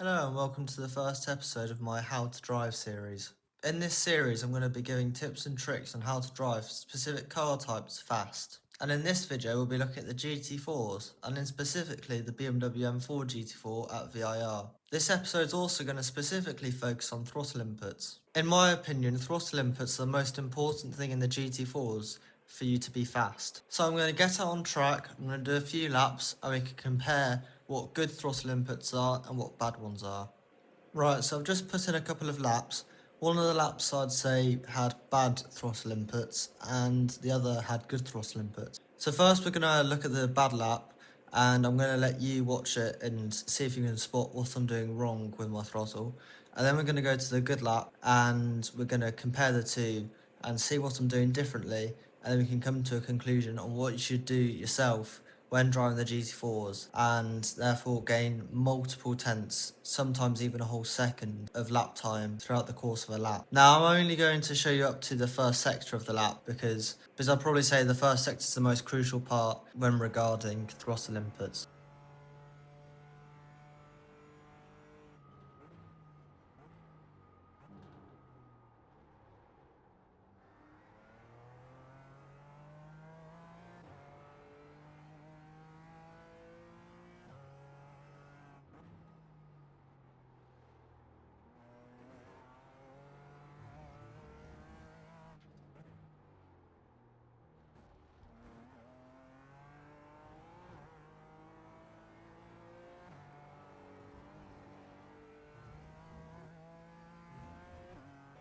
Hello and welcome to the first episode of my How to Drive series. In this series I'm going to be giving tips and tricks on how to drive specific car types fast. And in this video we'll be looking at the GT4s and then specifically the BMW M4 GT4 at VIR. This episode is also going to specifically focus on throttle inputs. In my opinion, throttle inputs are the most important thing in the GT4s for you to be fast. So I'm going to get out on track, I'm going to do a few laps and we can compare what good throttle inputs are and what bad ones are. Right, so I've just put in a couple of laps. One of the laps I'd say had bad throttle inputs and the other had good throttle inputs. So first we're going to look at the bad lap and I'm going to let you watch it and see if you can spot what I'm doing wrong with my throttle. And then we're going to go to the good lap and we're going to compare the two and see what I'm doing differently, and then we can come to a conclusion on what you should do yourself when driving the GT4s and therefore gain multiple tenths, sometimes even a whole second of lap time throughout the course of a lap. Now I'm only going to show you up to the first sector of the lap because I'd probably say the first sector is the most crucial part when regarding throttle inputs.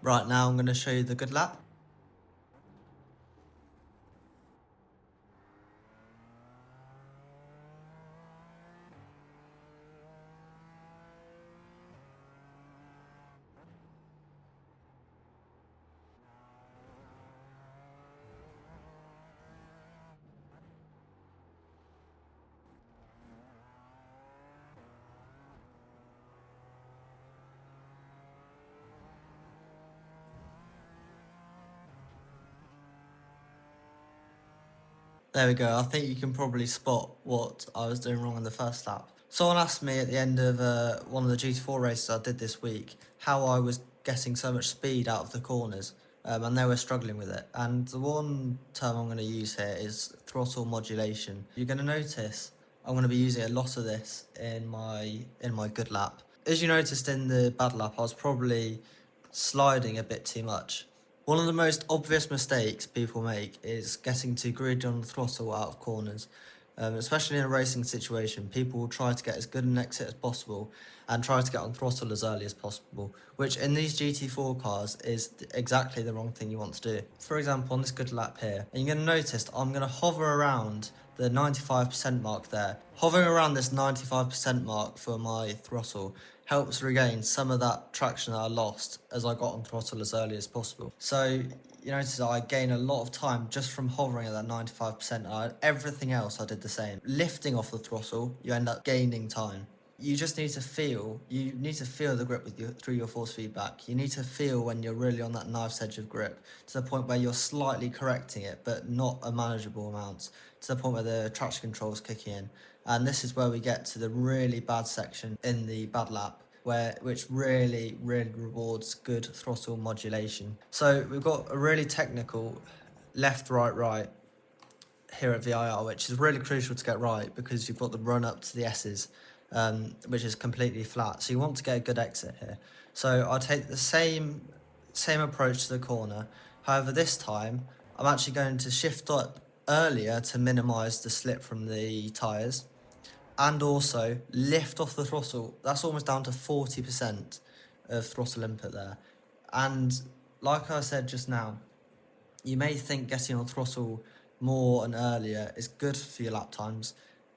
Right, now I'm going to show you the good lap. There we go, I think you can probably spot what I was doing wrong in the first lap. Someone asked me at the end of one of the GT4 races I did this week how I was getting so much speed out of the corners, and they were struggling with it. And the one term I'm going to use here is throttle modulation. You're going to notice I'm going to be using a lot of this in my good lap. As you noticed in the bad lap, I was probably sliding a bit too much. One of the most obvious mistakes people make is getting too greedy on the throttle out of corners. Especially in a racing situation, people will try to get as good an exit as possible and try to get on throttle as early as possible, which in these GT4 cars is exactly the wrong thing you want to do. For example, on this good lap here, and you're going to notice I'm going to hover around the 95% mark there. Hovering around this 95% mark for my throttle helps regain some of that traction that I lost as I got on throttle as early as possible. So you notice that I gain a lot of time just from hovering at that 95%. Everything else I did the same. Lifting off the throttle, you end up gaining time. You just need to feel the grip through your force feedback. You need to feel when you're really on that knife's edge of grip to the point where you're slightly correcting it, but not a manageable amount, to the point where the traction control is kicking in. And this is where we get to the really bad section in the bad lap, which really rewards good throttle modulation. So we've got a really technical left, right, right here at VIR, which is really crucial to get right because you've got the run up to the S's, which is completely flat. So you want to get a good exit here. So I take the same approach to the corner. However, this time I'm actually going to shift up earlier to minimise the slip from the tyres, and also lift off the throttle. That's almost down to 40% of throttle input there. And like I said just now, you may think getting on throttle more and earlier is good for your lap times.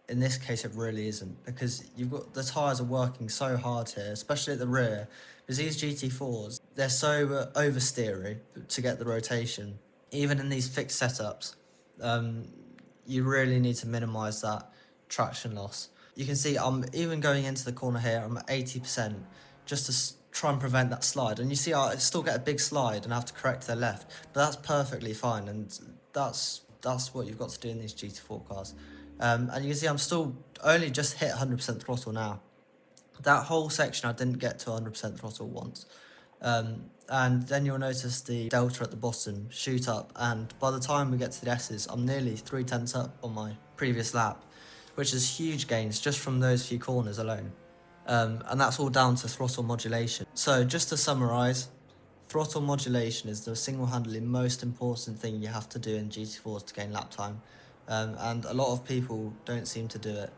In this case, it really isn't, because you've got the tyres are working so hard here, especially at the rear, because these GT4s, they're so oversteery to get the rotation. Even in these fixed setups, you really need to minimise that traction loss. You can see I'm even going into the corner here, I'm at 80% just to try and prevent that slide. And you see I still get a big slide and I have to correct to the left, but that's perfectly fine, and that's what you've got to do in these GT4 cars. And you can see I'm still only just hit 100% throttle now. That whole section I didn't get to 100% throttle once. And then you'll notice the delta at the bottom shoot up, and by the time we get to the S's, I'm nearly 3/10 up on my previous lap, which is huge gains just from those few corners alone. And that's all down to throttle modulation. So just to summarise, throttle modulation is the single-handedly most important thing you have to do in GT4s to gain lap time, and a lot of people don't seem to do it.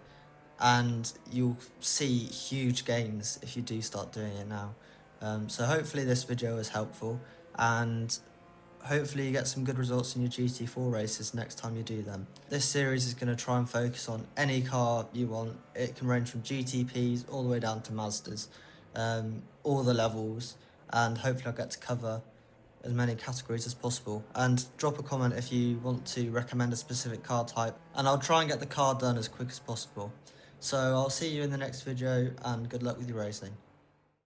And you'll see huge gains if you do start doing it now. So hopefully this video is helpful, and hopefully you get some good results in your GT4 races next time you do them. This series is going to try and focus on any car you want. It can range from GTPs all the way down to Mazdas, all the levels, and hopefully I'll get to cover as many categories as possible. And drop a comment if you want to recommend a specific car type, and I'll try and get the car done as quick as possible. So I'll see you in the next video, and good luck with your racing.